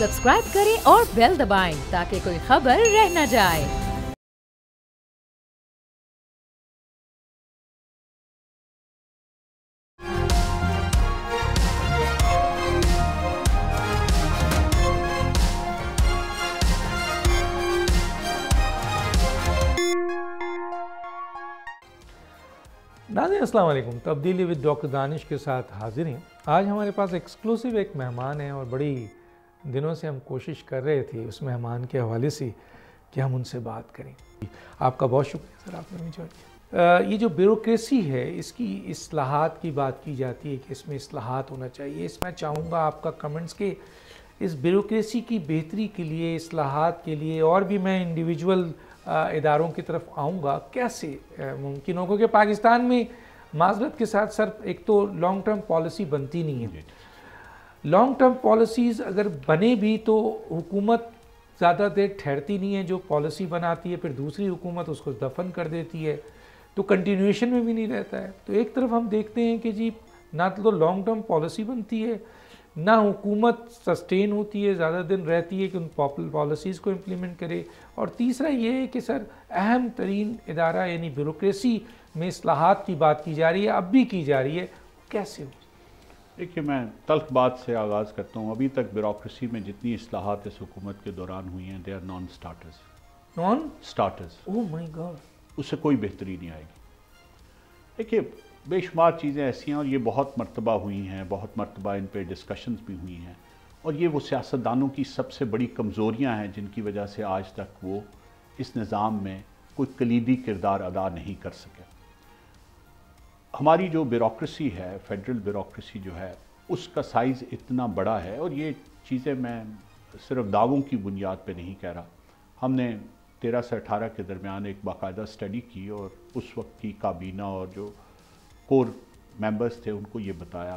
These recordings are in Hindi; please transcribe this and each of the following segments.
सब्सक्राइब करें और बेल दबाएं ताकि कोई खबर रह न जाए। नाज़रीन अस्सलाम वालेकुम। तब्दीली विद डॉक्टर दानिश के साथ हाजिर हैं। आज हमारे पास एक्सक्लूसिव एक मेहमान है और बड़ी दिनों से हम कोशिश कर रहे थे उस मेहमान के हवाले से कि हम उनसे बात करें। आपका बहुत शुक्रिया सर, आपने मुझे किया। ये जो ब्यूरोक्रेसी है इसकी इस्लाहात की बात की जाती है कि इसमें इस्लाहात होना चाहिए। इसमें चाहूँगा आपका कमेंट्स के इस ब्यूरोक्रेसी की बेहतरी के लिए, इस्लाहात के लिए, और भी मैं इंडिविजुअल इदारों की तरफ आऊँगा, कैसे मुमकिन होगा कि पाकिस्तान में माज़रत के साथ सर एक तो लॉन्ग टर्म पॉलिसी बनती नहीं है। लॉन्ग टर्म पॉलिसीज़ अगर बने भी तो हुकूमत ज़्यादा देर ठहरती नहीं है, जो पॉलिसी बनाती है फिर दूसरी हुकूमत उसको दफन कर देती है, तो कंटिन्यूएशन में भी नहीं रहता है। तो एक तरफ हम देखते हैं कि जी ना तो लॉन्ग टर्म पॉलिसी बनती है, ना हुकूमत सस्टेन होती है, ज़्यादा दिन रहती है कि उन पॉलिसीज़ को इम्प्लीमेंट करे, और तीसरा ये है कि सर अहम तरीन इदारा यानी ब्यूरोक्रेसी में इस्लाहात की बात की जा रही है, अब भी की जा रही है, कैसे हो? देखिए, मैं तल्ख बात से आगाज़ करता हूँ। अभी तक ब्यूरोक्रेसी में जितनी इस्लाहात इस हुकूमत के दौरान हुई हैं, they are non starters. Oh my god, उससे कोई बेहतरी नहीं आएगी। देखिए, बेशुमार चीज़ें ऐसी हैं और ये बहुत मरतबा हुई हैं, बहुत मरतबा इन पे डिस्कशंस भी हुई हैं, और ये वो सियासतदानों की सबसे बड़ी कमज़ोरियाँ हैं जिनकी वजह से आज तक वो इस निज़ाम में कोई कलीदी किरदार अदा नहीं कर सके। हमारी जो ब्यूरोक्रेसी है, फेडरल ब्यूरोक्रेसी जो है, उसका साइज़ इतना बड़ा है, और ये चीज़ें मैं सिर्फ दावों की बुनियाद पे नहीं कह रहा। हमने 13 से 18 के दरमियान एक बाकायदा स्टडी की और उस वक्त की काबीना और जो कोर मेंबर्स थे उनको ये बताया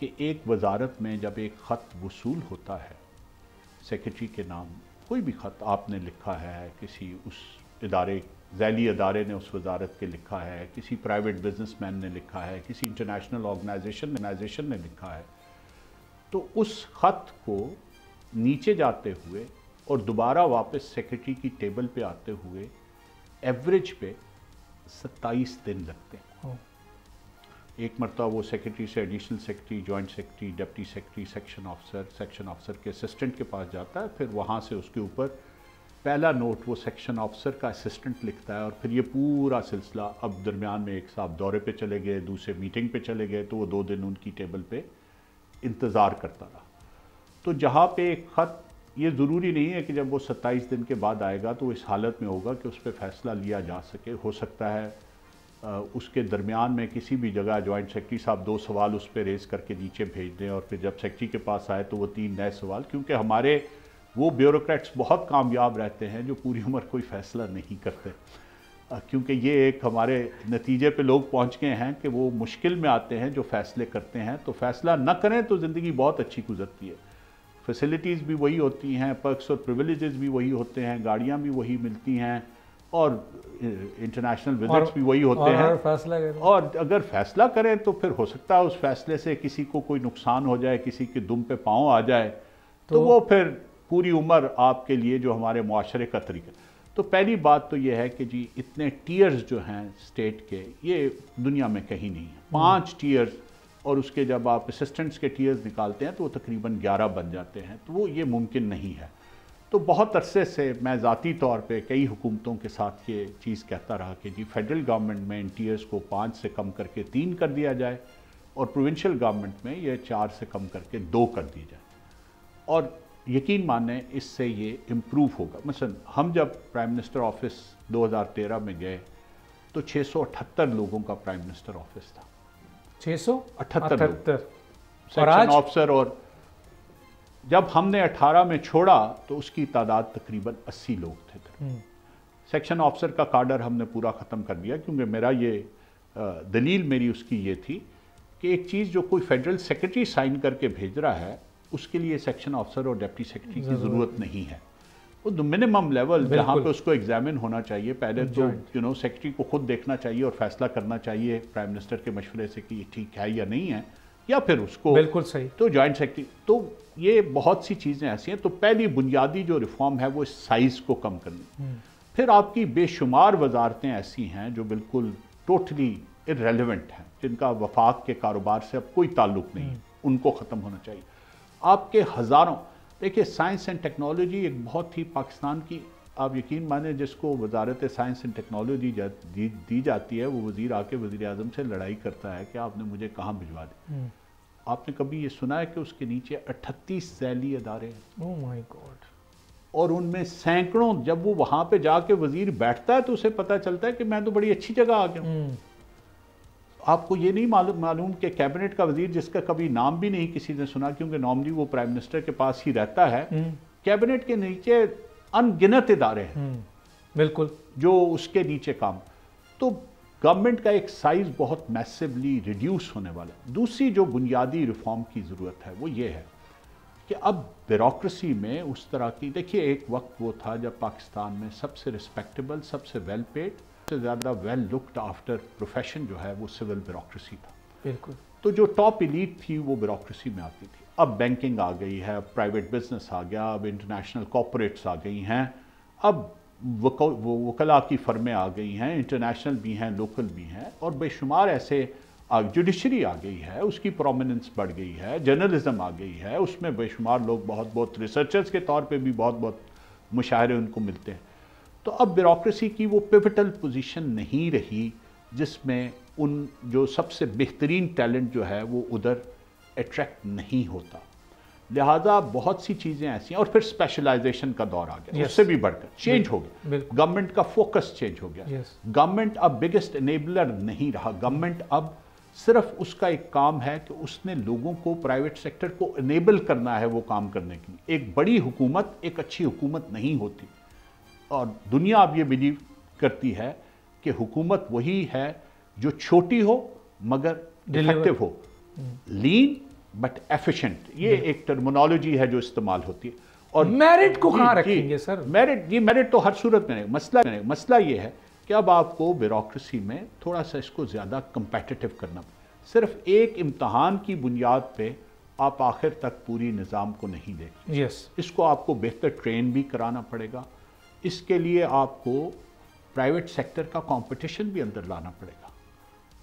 कि एक वजारत में जब एक ख़त वसूल होता है, सेक्रेटरी के नाम कोई भी ख़त आपने लिखा है, किसी उस इदारे ज़ैली अदारे ने उस वजारत के लिखा है, किसी प्राइवेट बिजनेसमैन ने लिखा है, किसी इंटरनेशनल ऑर्गेनाइजेशन ने लिखा है, तो उस ख़त को नीचे जाते हुए और दोबारा वापस सेक्रेटरी की टेबल पे आते हुए एवरेज पे 27 दिन लगते हैं। एक मरतबा वो सेक्रेटरी से additional secretary, joint secretary, deputy secretary, section officer के असिस्टेंट के पास जाता है, फिर वहाँ से उसके ऊपर पहला नोट वो सेक्शन ऑफिसर का असिस्टेंट लिखता है, और फिर ये पूरा सिलसिला। अब दरमियान में एक साहब दौरे पे चले गए, दूसरे मीटिंग पे चले गए, तो वो 2 दिन उनकी टेबल पे इंतज़ार करता रहा। तो जहाँ पे एक ख़त, ये ज़रूरी नहीं है कि जब वो 27 दिन के बाद आएगा तो इस हालत में होगा कि उस पर फ़ैसला लिया जा सके। हो सकता है उसके दरमियान में किसी भी जगह जॉइंट सेक्रेटरी साहब 2 सवाल उस पर रेज़ करके नीचे भेज दें, और फिर जब सेक्रेटरी के पास आए तो वो 3 नए सवाल, क्योंकि हमारे वो ब्यूरोक्रेट्स बहुत कामयाब रहते हैं जो पूरी उम्र कोई फ़ैसला नहीं करते, क्योंकि ये एक हमारे नतीजे पे लोग पहुंच गए हैं कि वो मुश्किल में आते हैं जो फ़ैसले करते हैं, तो फ़ैसला न करें तो ज़िंदगी बहुत अच्छी गुजरती है। फैसिलिटीज़ भी वही होती हैं, पर्क्स और प्रिविलेजेस भी वही होते हैं, गाड़ियाँ भी वही मिलती हैं, और इंटरनेशनल विजिट्स भी वही होते हैं। और अगर फ़ैसला करें तो फिर हो सकता है उस फैसले से किसी को कोई नुकसान हो जाए, किसी के दुम पे पाँव आ जाए, तो वो फिर पूरी उम्र आपके लिए जो हमारे मुआशरे का तरीका। तो पहली बात तो ये है कि जी इतने टीयर्स जो हैं स्टेट के, ये दुनिया में कहीं नहीं है। 5 टीयर्स, और उसके जब आप असिस्टेंट्स के टीयर्स निकालते हैं तो वो तकरीबन 11 बन जाते हैं, तो वो ये मुमकिन नहीं है। तो बहुत अरसे से मैं ज़ाती तौर पे कई हुकूमतों के साथ ये चीज़ कहता रहा कि जी फेडरल गवर्नमेंट में इन टीयर्स को 5 से कम करके 3 कर दिया जाए, और प्रोविंशियल गवर्नमेंट में ये 4 से कम करके 2 कर दी जाए, और यकीन माने इससे ये इम्प्रूव होगा। मसलन हम जब प्राइम मिनिस्टर ऑफिस 2013 में गए तो 678 लोगों का प्राइम मिनिस्टर ऑफिस था। 678 सेक्शन ऑफिसर, और जब हमने 18 में छोड़ा तो उसकी तादाद तकरीबन 80 लोग थे। सेक्शन ऑफिसर का कार्डर हमने पूरा ख़त्म कर दिया, क्योंकि मेरा ये दलील मेरी उसकी ये थी कि एक चीज़ जो कोई फेडरल सेक्रेटरी साइन करके भेज रहा है, उसके लिए सेक्शन ऑफिसर और डिप्टी सेक्रेटरी की ज़रूरत नहीं है। वो मिनिमम लेवल जहाँ पे उसको एग्जामिन होना चाहिए, पहले तो सेक्रेटरी को खुद देखना चाहिए और फैसला करना चाहिए प्राइम मिनिस्टर के मशवरे से कि ये ठीक है या नहीं है, या फिर उसको, बिल्कुल सही, तो जॉइंट सेक्रेटरी। तो ये बहुत सी चीज़ें ऐसी हैं। तो पहली बुनियादी जो रिफॉर्म है वो साइज़ को कम करनी। फिर आपकी बेशुमार वजारतें ऐसी हैं जो बिल्कुल टोटली इररेलेवेंट हैं, जिनका वफाक के कारोबार से अब कोई ताल्लुक नहीं, उनको ख़त्म होना चाहिए। आपके हज़ारों, देखिए साइंस एंड टेक्नोलॉजी एक बहुत ही पाकिस्तान की, आप यकीन माने जिसको वजारत साइंस एंड टेक्नोलॉजी दी जाती है, वो वज़ीर आके वज़ीर आज़म से लड़ाई करता है कि आपने मुझे कहाँ भिजवा दी। आपने कभी ये सुना है कि उसके नीचे 38 ज़ैली अदारे हैं? ओह माय गॉड। और उनमें सैकड़ों, जब वो वहाँ पे जाके वज़ीर बैठता है तो उसे पता चलता है कि मैं तो बड़ी अच्छी जगह आ गया हूँ। आपको ये नहीं मालूम कि कैबिनेट का वज़ीर, जिसका कभी नाम भी नहीं किसी ने सुना क्योंकि नॉर्मली वो प्राइम मिनिस्टर के पास ही रहता है, कैबिनेट के नीचे अनगिनत इदारे हैं बिल्कुल जो उसके नीचे काम। तो गवर्नमेंट का एक साइज बहुत मैसिवली रिड्यूस होने वाला है। दूसरी जो बुनियादी रिफॉर्म की ज़रूरत है वो ये है कि अब ब्यूरोक्रेसी में उस तरह की, देखिए एक वक्त वो था जब पाकिस्तान में सबसे रिस्पेक्टेबल, सबसे वेल पेड, सबसे ज़्यादा वेल लुक्ड आफ्टर प्रोफेशन जो है वो सिविल ब्यूरोक्रेसी था। बिल्कुल। तो जो टॉप एलीट थी वो ब्यूरोक्रेसी में आती थी। अब बैंकिंग आ गई है, अब प्राइवेट बिजनेस आ गया, अब इंटरनेशनल कॉरपोरेट्स आ गई हैं, अब वकला की फर्में आ गई हैं, इंटरनेशनल भी हैं, लोकल भी हैं, और बेशुमार ऐसे जुडिशरी आ गई है, उसकी प्रोमिनेंस बढ़ गई है, जर्नलिज्म आ गई है, उसमें बेशुमार लोग बहुत रिसर्चर्स के तौर पे भी बहुत मुशाहरे उनको मिलते हैं। तो अब ब्यूरोक्रेसी की वो पिवटल पोजीशन नहीं रही जिसमें उन जो सबसे बेहतरीन टैलेंट जो है वो उधर अट्रैक्ट नहीं होता। लिहाजा बहुत सी चीज़ें ऐसी हैं, और फिर स्पेशलाइजेशन का दौर आ गया, उससे भी बढ़कर चेंज हो गया, गवर्नमेंट का फोकस चेंज हो गया। गवर्नमेंट अब बिगेस्ट एनेबलर नहीं रहा। गवर्नमेंट अब सिर्फ उसका एक काम है कि उसने लोगों को, प्राइवेट सेक्टर को इनेबल करना है वो काम करने के लिए। एक बड़ी हुकूमत एक अच्छी हुकूमत नहीं होती, और दुनिया अब ये बिलीव करती है कि हुकूमत वही है जो छोटी हो मगर इफेक्टिव हो, लीन बट एफिशिएंट। ये एक टर्मिनोलॉजी है जो इस्तेमाल होती है। और मेरिट को कहाँ रखेंगे सर? मेरिट तो हर सूरत में नहीं। मसला ये है कि अब आपको ब्यूरोक्रेसी में थोड़ा सा इसको ज़्यादा कंपेटिटिव करना। सिर्फ एक इम्तहान की बुनियाद पे आप आखिर तक पूरी निज़ाम को नहीं देखें। इसको आपको बेहतर ट्रेन भी कराना पड़ेगा। इसके लिए आपको प्राइवेट सेक्टर का कंपटीशन भी अंदर लाना पड़ेगा।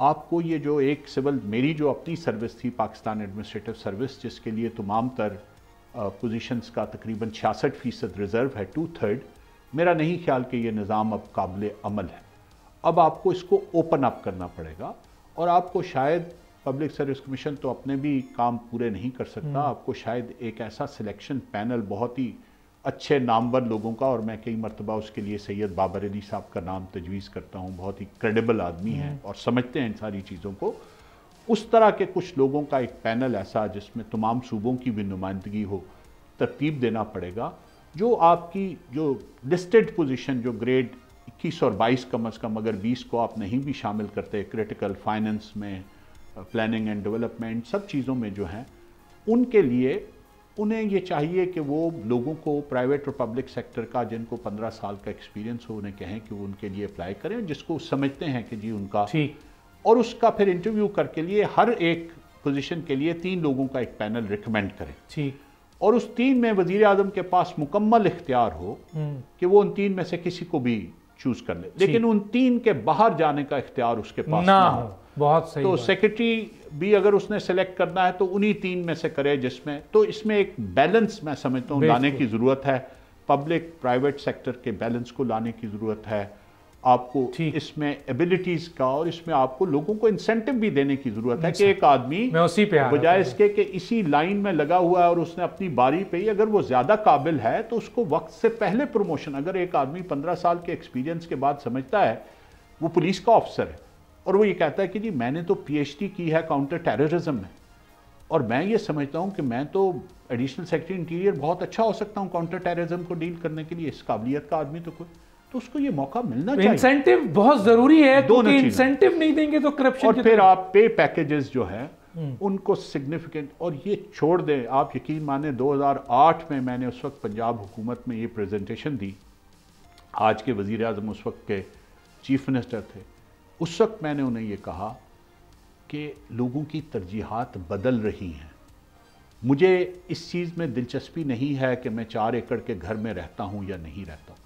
आपको ये जो एक सिविल, मेरी जो अपनी सर्विस थी पाकिस्तान एडमिनिस्ट्रेटिव सर्विस, जिसके लिए तमाम तर पोजीशंस का तकरीबन 66% रिज़र्व है, 2/3, मेरा नहीं ख्याल कि ये निज़ाम अब काबिल अमल है। अब आपको इसको ओपन अप करना पड़ेगा, और आपको शायद पब्लिक सर्विस कमीशन तो अपने भी काम पूरे नहीं कर सकता, आपको शायद एक ऐसा सिलेक्शन पैनल, बहुत ही अच्छे नामवर लोगों का, और मैं कई मरतबा उसके लिए सैयद बाबर अली साहब का नाम तजवीज़ करता हूँ, बहुत ही क्रेडिबल आदमी हैं और समझते हैं इन सारी चीज़ों को, उस तरह के कुछ लोगों का एक पैनल ऐसा जिसमें तमाम सूबों की भी नुमाइंदगी हो, तरतीब देना पड़ेगा। जो आपकी जो लिस्टेड पोजीशन, जो ग्रेड 21 और 22 कम अज़ कम, अगर 20 को आप नहीं भी शामिल करते, क्रिटिकल फाइनेंस में, प्लानिंग एंड डेवलपमेंट, सब चीज़ों में जो हैं, उनके लिए उन्हें ये चाहिए कि वो लोगों को प्राइवेट और पब्लिक सेक्टर का, जिनको 15 साल का एक्सपीरियंस हो, उन्हें कहें कि वो उनके लिए अप्लाई करें, जिसको समझते हैं कि जी उनका, और उसका फिर इंटरव्यू करके लिए हर एक पोजीशन के लिए 3 लोगों का एक पैनल रिकमेंड करें, और उस 3 में वज़ीर आज़म के पास मुकम्मल इख्तियार हो कि वो उन 3 में से किसी को भी चूज कर ले, लेकिन उन 3 के बाहर जाने का इख्तियार उसके पास ना हो। बहुत सही। तो सेक्रेटरी भी अगर उसने सेलेक्ट करना है तो उन्हीं 3 में से करे, जिसमें, तो इसमें एक बैलेंस मैं समझता हूँ लाने की ज़रूरत है। पब्लिक प्राइवेट सेक्टर के बैलेंस को लाने की ज़रूरत है आपको, इसमें एबिलिटीज़ का, और इसमें आपको लोगों को इंसेंटिव भी देने की ज़रूरत है कि एक आदमी बजाय इसके कि इसी लाइन में लगा हुआ है और उसने अपनी बारी पे ही, अगर वो ज़्यादा काबिल है तो उसको वक्त से पहले प्रमोशन। अगर एक आदमी 15 साल के एक्सपीरियंस के बाद समझता है, वो पुलिस का ऑफिसर है, और वो ये कहता है कि जी मैंने तो PhD की है काउंटर टेररिज्म में, और मैं ये समझता हूँ कि मैं तो एडिशनल सेक्रेटरी इंटीरियर बहुत अच्छा हो सकता हूँ काउंटर टेररिज्म को डील करने के लिए, इस काबिलियत का आदमी तो उसको ये मौका मिलना चाहिए। इंसेंटिव बहुत जरूरी है, क्योंकि इंसेंटिव नहीं देंगे तो करप्शन। और फिर आप पे पैकेजेस जो है उनको सिग्निफिकेंट, और ये छोड़ दें, आप यकीन माने 2008 में मैंने उस वक्त पंजाब हुकूमत में ये प्रेजेंटेशन दी, आज के वज़ीर आज़म उस वक्त के चीफ मिनिस्टर थे, उस वक्त मैंने उन्हें ये कहा कि लोगों की तरजीहात बदल रही हैं। मुझे इस चीज़ में दिलचस्पी नहीं है कि मैं 4 एकड़ के घर में रहता हूँ या नहीं रहता हूँ,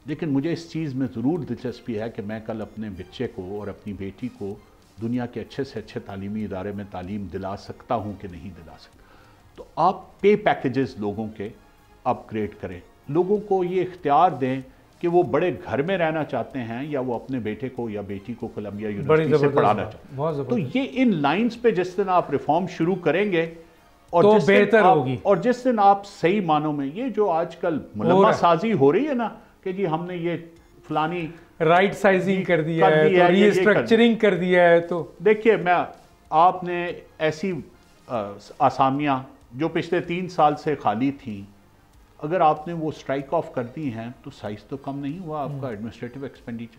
लेकिन मुझे इस चीज़ में ज़रूर दिलचस्पी है कि मैं कल अपने बच्चे को और अपनी बेटी को दुनिया के अच्छे से अच्छे तालीमी इदारे में तालीम दिला सकता हूँ कि नहीं दिला सकता। तो आप पे पैकेजेस लोगों के अपग्रेड करें, लोगों को ये इख्तियार दें कि वो बड़े घर में रहना चाहते हैं या वो अपने बेटे को या बेटी को कोलंबिया यूनिवर्सिटी से पढ़ाना चाहते हैं। तो ये इन लाइंस पे जिस दिन आप रिफॉर्म शुरू करेंगे और तो बेहतर होगी, और जिस दिन आप सही मानों में ये जो आजकल मुलम्मा साजी हो रही है ना कि जी हमने ये फलानी राइट साइजिंग कर दिया है, तो रीस्ट्रक्चरिंग कर दिया है, तो देखिए आपने ऐसी आसामियां जो पिछले 3 साल से खाली थी, अगर आपने वो स्ट्राइक ऑफ कर दी हैं तो साइज तो कम नहीं हुआ आपका एडमिनिस्ट्रेटिव एक्सपेंडिचर।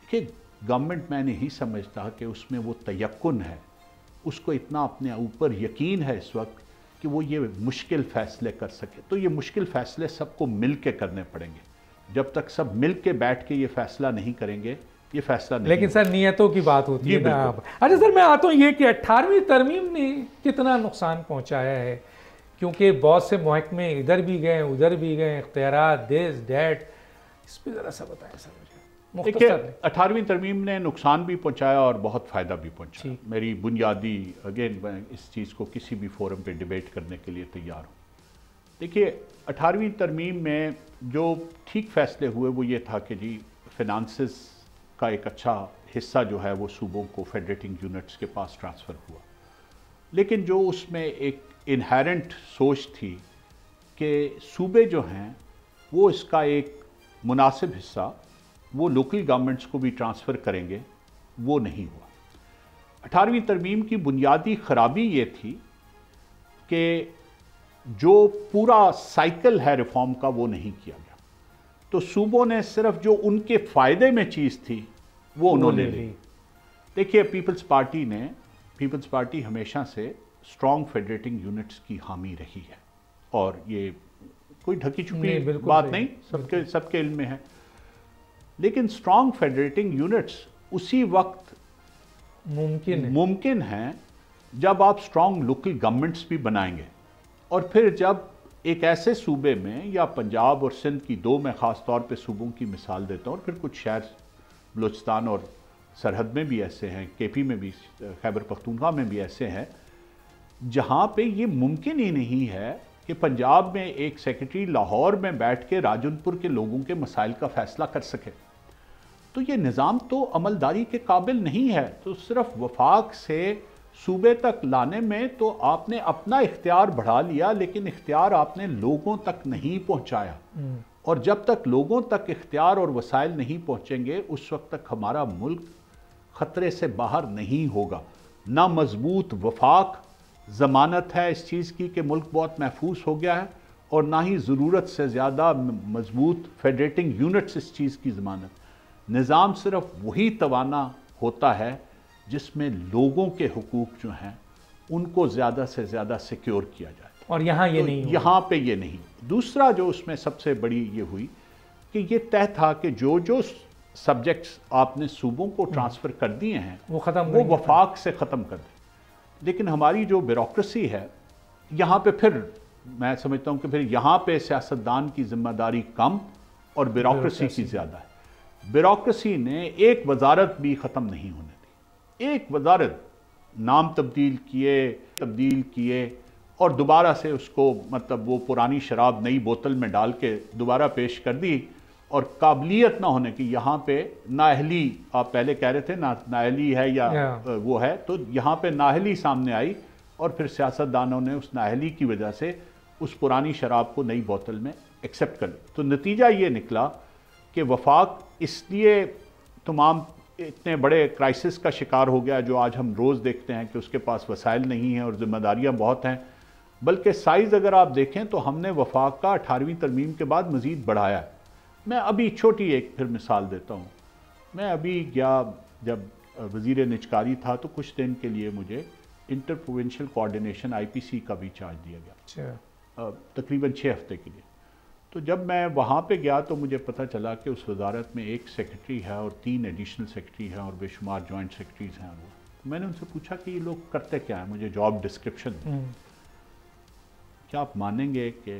देखिए गवर्नमेंट मैं नहीं समझता कि उसमें वो तयक्कुन है, उसको इतना अपने ऊपर यकीन है इस वक्त कि वो ये मुश्किल फ़ैसले कर सके। तो ये मुश्किल फ़ैसले सबको मिल के करने पड़ेंगे। जब तक सब मिल के बैठ के ये फ़ैसला नहीं करेंगे, ये फ़ैसला नहीं। लेकिन सर नियतों की बात होती है ना। अच्छा सर, मैं आता हूँ ये कि 18वीं तरमीम ने कितना नुकसान पहुँचाया है, क्योंकि बहुत से महकमे इधर भी गए उधर भी गए, इख्तियारात दिस डैट, इस पर ज़रा सा बताएं सर मुझे। देखिए 18वीं तरमीम ने नुकसान भी पहुंचाया और बहुत फ़ायदा भी पहुंचाया। मेरी बुनियादी अगेन मैं इस चीज़ को किसी भी फोरम पे डिबेट करने के लिए तैयार हूँ। देखिए 18वीं तरमीम में जो ठीक फ़ैसले हुए वो ये था कि जी फिनांसेस का एक अच्छा हिस्सा जो है वो सूबों को फेडरेटिंग यूनिट्स के पास ट्रांसफ़र हुआ, लेकिन जो उसमें एक इनहेरेंट सोच थी कि सूबे जो हैं वो इसका एक मुनासिब हिस्सा वो लोकल गवर्नमेंट्स को भी ट्रांसफ़र करेंगे, वो नहीं हुआ। 18वीं तरमीम की बुनियादी ख़राबी ये थी कि जो पूरा साइकिल है रिफॉर्म का वो नहीं किया गया। तो सूबों ने सिर्फ जो उनके फ़ायदे में चीज़ थी वो उन्होंने ली। देखिए पीपल्स पार्टी हमेशा से स्ट्रॉन्ग फेडरेटिंग यूनिट्स की हामी रही है, और ये कोई ढकी छुपी बात नहीं, सबके इल्म में है। लेकिन स्ट्रॉन्ग फेडरेटिंग यूनिट्स उसी वक्त मुमकिन है जब आप स्ट्रॉन्ग लोकल गवर्नमेंट्स भी बनाएंगे, और फिर जब एक ऐसे सूबे में या पंजाब और सिंध की दो मैं ख़ास तौर पे सूबों की मिसाल देता हूँ, और फिर कुछ शहर बलूचिस्तान और सरहद में भी ऐसे हैं, केपी में भी, खैबर पख्तूनख्वा में भी ऐसे हैं, जहाँ पे ये मुमकिन ही नहीं है कि पंजाब में एक सेक्रेटरी लाहौर में बैठ के राजनपुर के लोगों के मसाइल का फ़ैसला कर सके। तो ये निज़ाम तो अमलदारी के काबिल नहीं है। तो सिर्फ वफाक से सूबे तक लाने में तो आपने अपना इख्तियार बढ़ा लिया, लेकिन इख्तियार आपने लोगों तक नहीं पहुंचाया। और जब तक लोगों तक इख्तियार और वसाइल नहीं पहुंचेंगे उस वक्त तक हमारा मुल्क ख़तरे से बाहर नहीं होगा। ना मजबूत वफाक ज़मानत है इस चीज़ की कि मुल्क बहुत महफूज हो गया है, और ना ही ज़रूरत से ज़्यादा मजबूत फेडरेटिंग यूनिट्स इस चीज़ की ज़मानत। निज़ाम सिर्फ वही तवाना होता है जिसमें लोगों के हुकूक जो हैं उनको ज़्यादा से ज़्यादा सिक्योर किया जाए, और यहाँ ये नहीं, यहाँ पे ये नहीं। दूसरा जो उसमें सबसे बड़ी ये हुई कि ये तय था कि जो सब्जेक्ट्स आपने सूबों को ट्रांसफ़र कर दिए हैं वो वफाक से ख़त्म कर दें। लेकिन हमारी जो ब्यूरोक्रेसी है यहाँ पे, फिर मैं समझता हूँ कि फिर यहाँ पे सियासतदान की जिम्मेदारी कम और ब्यूरोक्रेसी की ज़्यादा है। ब्यूरोक्रेसी ने एक वजारत भी ख़त्म नहीं होने दी। एक वजारत नाम तब्दील किए और दोबारा से उसको मतलब वो पुरानी शराब नई बोतल में डाल के दोबारा पेश कर दी, और काबिलियत ना होने की, यहाँ पे नाअहली, आप पहले कह रहे थे नाअहली है या वो है, तो यहाँ पे नाअहली सामने आई, और फिर सियासतदानों ने उस नाअहली की वजह से उस पुरानी शराब को नई बोतल में एक्सेप्ट कर लिया। तो नतीजा ये निकला कि वफाक इसलिए तमाम इतने बड़े क्राइसिस का शिकार हो गया जो आज हम रोज़ देखते हैं कि उसके पास वसाइल नहीं हैं और ज़िम्मेदारियाँ बहुत हैं, बल्कि साइज़ अगर आप देखें तो हमने वफाक का 18वीं तरमीम के बाद मज़ीद बढ़ाया है। मैं अभी छोटी एक फिर मिसाल देता हूँ। मैं अभी गया, जब वज़ीर निजकारी था तो कुछ दिन के लिए मुझे इंटर प्रोविंशियल कोऑर्डिनेशन IPC का भी चार्ज दिया गया, तकरीबन 6 हफ्ते के लिए। तो जब मैं वहाँ पे गया तो मुझे पता चला कि उस वजारत में एक सेक्रेटरी है और 3 एडिशनल सेक्रेटरी हैं और बेशुमार जॉइंट सेक्रेटरीज़ हैं। मैंने उनसे पूछा कि ये लोग करते क्या है, मुझे जॉब डिस्क्रिप्शन। क्या आप मानेंगे कि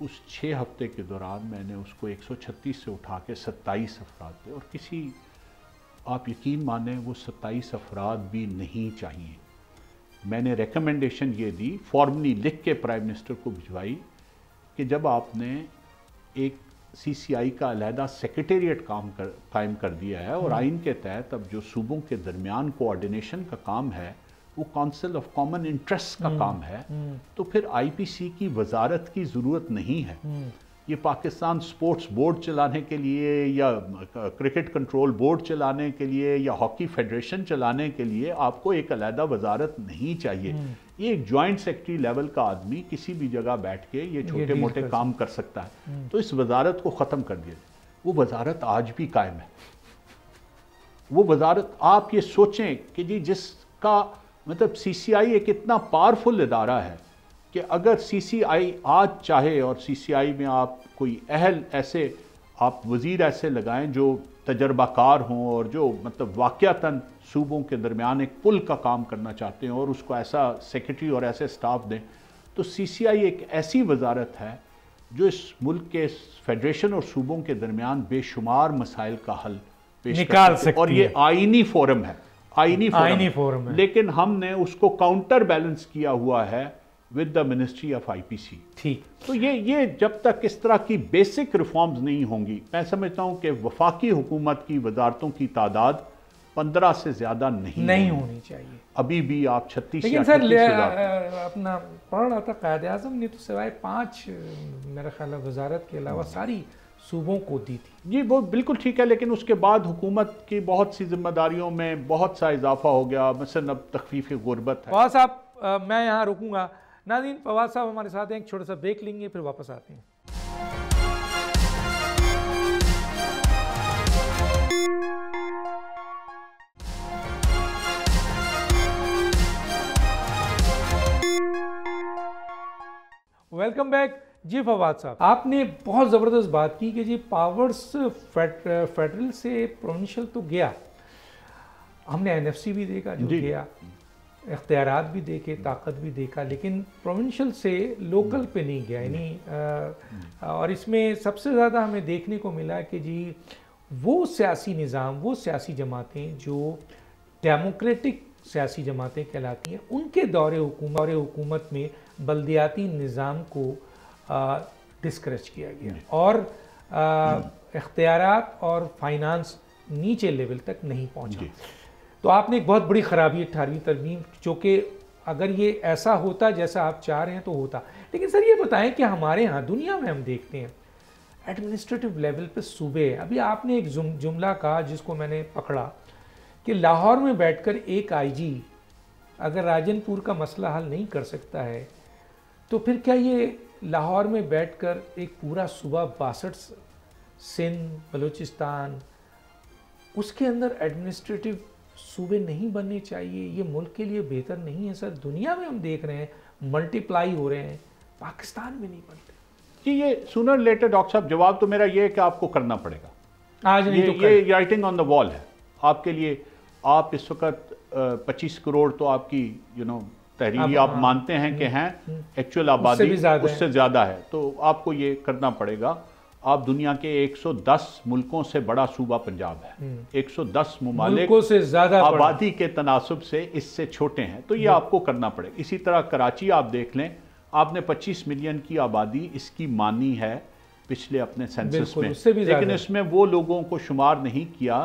उस 6 हफ्ते के दौरान मैंने उसको 136 से उठा के 27 अफराद थे, और किसी, आप यकीन माने, वो 27 अफराद भी नहीं चाहिए। मैंने रिकमेंडेशन ये दी, फॉर्मली लिख के प्राइम मिनिस्टर को भिजवाई कि जब आपने एक CCI का अलहदा सेक्रेटेरिएट कायम कर दिया है और आइन के तहत अब जो सूबों के दरमियान कोऑर्डिनेशन का काम है वो काउंसिल ऑफ कॉमन इंटरेस्ट का काम है, तो फिर IPC की वजारत की ज़रूरत नहीं है। ये पाकिस्तान स्पोर्ट्स बोर्ड चलाने के लिए या क्रिकेट कंट्रोल बोर्ड चलाने के लिए या हॉकी फेडरेशन चलाने के लिए आपको एक अलहदा वजारत नहीं चाहिए। ये एक जॉइंट सेक्रेटरी लेवल का आदमी किसी भी जगह बैठ के ये छोटे मोटे काम कर सकता है। तो इस वजारत को ख़त्म कर दिया। वो वजारत आज भी कायम है। वो वजारत, आप ये सोचें कि जी जिसका मतलब CCI एक इतना पावरफुल इदारा है कि अगर CCI आज चाहे, और CCI में आप कोई अहल ऐसे आप वज़ीर ऐसे लगाएं जो तजर्बाकार हों और जो मतलब वाक़यातन सूबों के दरमियान एक पुल का काम करना चाहते हैं और उसको ऐसा सेक्रेटरी और ऐसे स्टाफ दें, तो CCI एक ऐसी वजारत है जो इस मुल्क के फेडरेशन और सूबों के दरमियान बेशुमार मसाइल का हल पेश निकाल सकती है। और सकती ये है। आईनी फोरम है, आईनी फोरम है। लेकिन हमने उसको काउंटर बैलेंस किया हुआ है with the ministry of IPC। ठीक। तो ये जब तक इस तरह की बेसिक रिफॉर्म्स नहीं होंगी, मैं समझता हूं कि वफाकी हुकूमत की वजारतों की तादाद 15 से ज्यादा नहीं होनी चाहिए। अभी भी आप 36 लेकिन सर अपना पढ़ रहा था, कायद आज़म ने तो सिवाय 5 मेरा ख्याल है वजारत के अलावा सारी सूबों को दी थी। जी वो बिल्कुल ठीक है, लेकिन उसके बाद हुकूमत की बहुत सी जिम्मेदारियों में बहुत सा इजाफा हो गया। मसलन अब तखफीफ गुर्बत है। फवाद साहब मैं यहाँ रुकूंगा। नाज़रीन, फवाद साहब हमारे साथ हैं, एक छोटा सा ब्रेक लेंगे, फिर वापस आते हैं। Welcome back. जी फवाद साहब, आपने बहुत ज़बरदस्त बात की कि जी पावर्स फेडरल से प्रोविंशियल तो गया, हमने NFC भी देखा जो गया, इख्तियारात भी देखे, ताकत भी देखा, लेकिन प्रोविंशियल से लोकल पे नहीं गया। यानी और इसमें सबसे ज़्यादा हमें देखने को मिला कि जी वो सियासी निज़ाम, वो सियासी जमातें जो डेमोक्रेटिक सियासी जमातें कहलाती हैं, उनके दौरे हुकूमत में बल्दियाती निज़ाम को डिस्करेज किया गया और इख्तियारात और फाइनेंस नीचे लेवल तक नहीं पहुंचा। तो आपने एक बहुत बड़ी खराबी 18वीं तरमीम, जो कि अगर ये ऐसा होता जैसा आप चाह रहे हैं तो होता। लेकिन सर ये बताएं कि हमारे यहाँ दुनिया में हम देखते हैं एडमिनिस्ट्रेटिव लेवल पे सूबे, अभी आपने एक जुमला कहा जिसको मैंने पकड़ा कि लाहौर में बैठकर एक IG अगर राजनपुर का मसला हल नहीं कर सकता है, तो फिर क्या ये लाहौर में बैठकर एक पूरा सूबा 62 सिंध, बलूचिस्तान, उसके अंदर एडमिनिस्ट्रेटिव सूबे नहीं बनने चाहिए? ये मुल्क के लिए बेहतर नहीं है सर? दुनिया में हम देख रहे हैं मल्टीप्लाई हो रहे हैं, पाकिस्तान में नहीं बनते। जी ये सूनर लेटर डॉक्टर साहब, जवाब तो मेरा ये है कि आपको करना पड़ेगा आज नहीं, तो ये राइटिंग ऑन द वॉल है आपके लिए। आप इस वक्त 25 करोड़ तो आपकी तहरीरी आप मानते हैं कि हैं, एक्चुअल आबादी उससे ज़्यादा है, तो आपको ये करना पड़ेगा। आप दुनिया के 110 मुल्कों से बड़ा सूबा पंजाब है, 110 मुमालिक से ज़्यादा आबादी के तनासुब से इससे छोटे हैं, तो ये आपको करना पड़ेगा। इसी तरह कराची आप देख लें, आपने 25 मिलियन की आबादी इसकी मानी है पिछले अपने सेंसस में, लेकिन इसमें वो लोगों को शुमार नहीं किया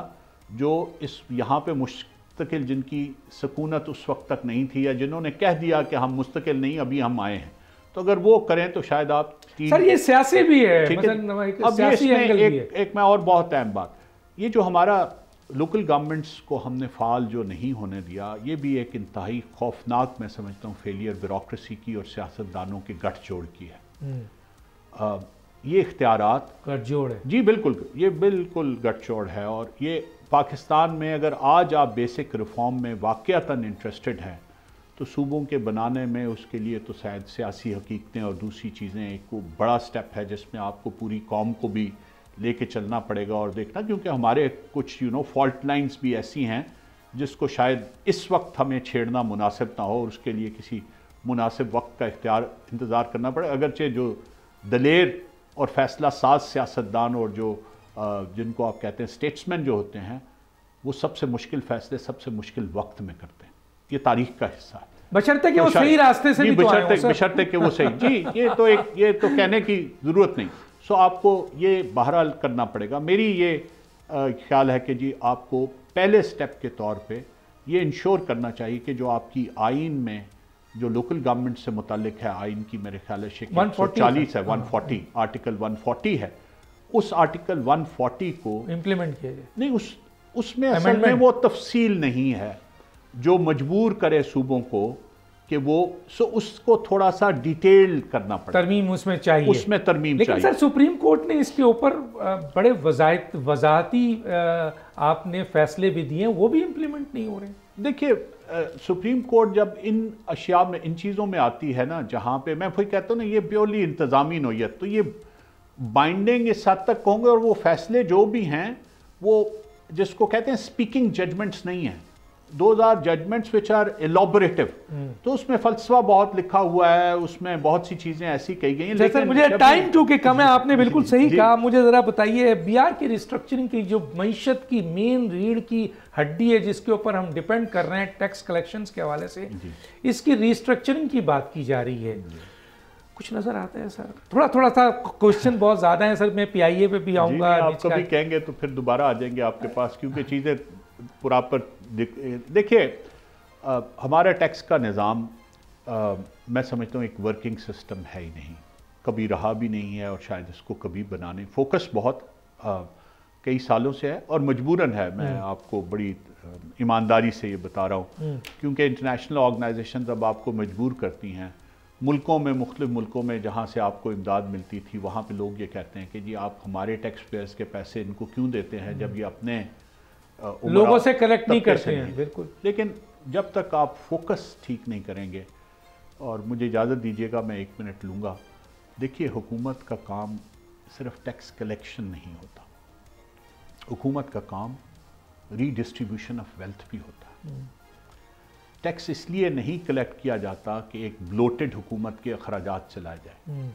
जो इस यहाँ पे मुस्तकिल, जिनकी सकूनत उस वक्त तक नहीं थी, या जिन्होंने कह दिया कि हम मुस्तकिल नहीं, अभी हम आए हैं। तो अगर वो करें तो शायद आप सर ये सियासी भी है, अब ये एक मैं और बहुत अहम बात, ये जो हमारा लोकल गवर्नमेंट्स को हमने फाल जो नहीं होने दिया, ये भी एक इंतहाई खौफनाक, मैं समझता हूँ, फेलियर ब्यूरोक्रेसी की और सियासतदानों के गठजोड़ की है। ये इख्तियारात गठजोड़ है। जी बिल्कुल, ये बिल्कुल गठजोड़ है। और ये पाकिस्तान में अगर आज आप बेसिक रिफॉर्म में वाक़यातन इंटरेस्टेड हैं तो सूबों के बनाने में उसके लिए तो शायद सियासी हकीकतें और दूसरी चीज़ें एक बड़ा स्टेप है जिसमें आपको पूरी कौम को भी लेके चलना पड़ेगा और देखना, क्योंकि हमारे कुछ फॉल्ट लाइंस भी ऐसी हैं जिसको शायद इस वक्त हमें छेड़ना मुनासिब ना हो और उसके लिए किसी मुनासिब वक्त का इंतज़ार करना पड़े। अगरचे जो दलेर और फैसला साज सियासतदान और जो जिनको आप कहते हैं स्टेट्समैन जो होते हैं, वो सबसे मुश्किल फैसले सबसे मुश्किल वक्त में करते हैं। ये तारीख का हिस्सा है, बशर्ते कि वो सही रास्ते से भी तो आए हों। बशर्ते कि वो सही जी, ये तो कहने की ज़रूरत नहीं। सो आपको ये बहरहाल करना पड़ेगा। मेरी ये ख्याल है कि जी आपको पहले स्टेप के तौर पे ये इंश्योर करना चाहिए कि जो आपकी आइन में जो लोकल गवर्नमेंट से मुतालिक है, आइन की मेरे ख्याल है 140 है, 140 आर्टिकल 140 है, उस आर्टिकल 140 को इम्प्लीमेंट किया जाए। नहीं, उसमें असल में वो तफसील नहीं है जो मजबूर करे सूबों को कि वो उसको थोड़ा सा डिटेल करना पड़े, तरमीम उसमें चाहिए, उसमें तरमीम लेकिन चाहिए। सर सुप्रीम कोर्ट ने इसके ऊपर बड़े वजाहती आपने फैसले भी दिए हैं, वो भी इम्प्लीमेंट नहीं हो रहे। देखिए सुप्रीम कोर्ट जब इन अशिया में, इन चीज़ों में आती है ना, जहाँ पे मैं फिर कहता हूँ ना ये प्योरली इंतज़ामी नोयत, तो ये बाइंडिंग इस हद तक होंगे और वो फैसले जो भी हैं वो जिसको कहते हैं स्पीकिंग जजमेंट्स नहीं हैं, those are judgements which are elaborative. तो उसमें फलसफा बहुत लिखा हुआ है, उसमें बहुत सी चीजें ऐसी कही गई हैं। लेकिन मुझे टाइम चूंकि कम है, आपने बिल्कुल सही कहा। मुझे जरा बताइए, बिहार की रिस्ट्रक्चरिंग की जो मईशत की मेन रीढ़ की हड्डी है जिसके ऊपर हम डिपेंड कर रहे हैं टैक्स कलेक्शंस के हवाले से, इसकी रिस्ट्रक्चरिंग की बात की जा रही है, कुछ नजर आता है सर? थोड़ा सा क्वेश्चन बहुत ज्यादा है सर, मैं PIA पे भी आऊंगा, आप कभी कहेंगे तो फिर दोबारा आ जाएंगे आपके पास, क्योंकि चीजें प्रॉपर देखिए हमारा टैक्स का निज़ाम मैं समझता हूँ एक वर्किंग सिस्टम है ही नहीं, कभी रहा भी नहीं है और शायद इसको कभी बनाने फोकस बहुत कई सालों से है और मजबूरन है। मैं आपको बड़ी ईमानदारी से ये बता रहा हूँ, क्योंकि इंटरनेशनल ऑर्गेनाइजेशंस अब आपको मजबूर करती हैं। मुल्कों में, मुख्तलिफ मुल्कों में जहाँ से आपको इमदाद मिलती थी, वहाँ पे लोग ये कहते हैं कि जी आप हमारे टैक्स पेयर्स के पैसे इनको क्यों देते हैं जब ये अपने लोगों से कलेक्ट नहीं करते हैं। बिल्कुल, लेकिन जब तक आप फोकस ठीक नहीं करेंगे, और मुझे इजाज़त दीजिएगा मैं 1 मिनट लूँगा। देखिए हुकूमत का काम सिर्फ टैक्स कलेक्शन नहीं होता, हुकूमत का काम रीडिस्ट्रीब्यूशन ऑफ वेल्थ भी होता है। टैक्स इसलिए नहीं कलेक्ट किया जाता कि एक ब्लोटेड हुकूमत के अखराजात चलाए जाए,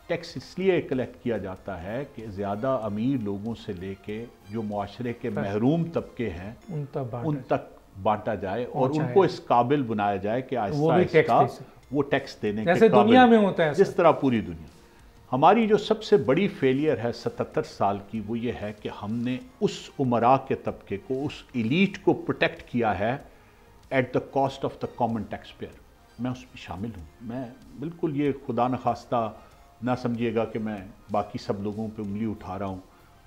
टैक्स इसलिए कलेक्ट किया जाता है कि ज़्यादा अमीर लोगों से लेके जो मुआशरे के महरूम तबके हैं उन तक बांटा जाए और उनको इस काबिल बनाया जाए कि आहिस्ता आहिस्ता वो टैक्स देने के काबिल, दुनिया में होता है जिस तरह पूरी दुनिया। हमारी जो सबसे बड़ी फेलियर है 77 साल की, वो ये है कि हमने उस उमरा के तबके को, उस इलीट को प्रोटेक्ट किया है at the cost of the common tax payer. मैं उसमें शामिल हूँ, मैं बिल्कुल ये खुदा न खास्ता ना समझिएगा कि मैं बाकी सब लोगों पे उंगली उठा रहा हूँ।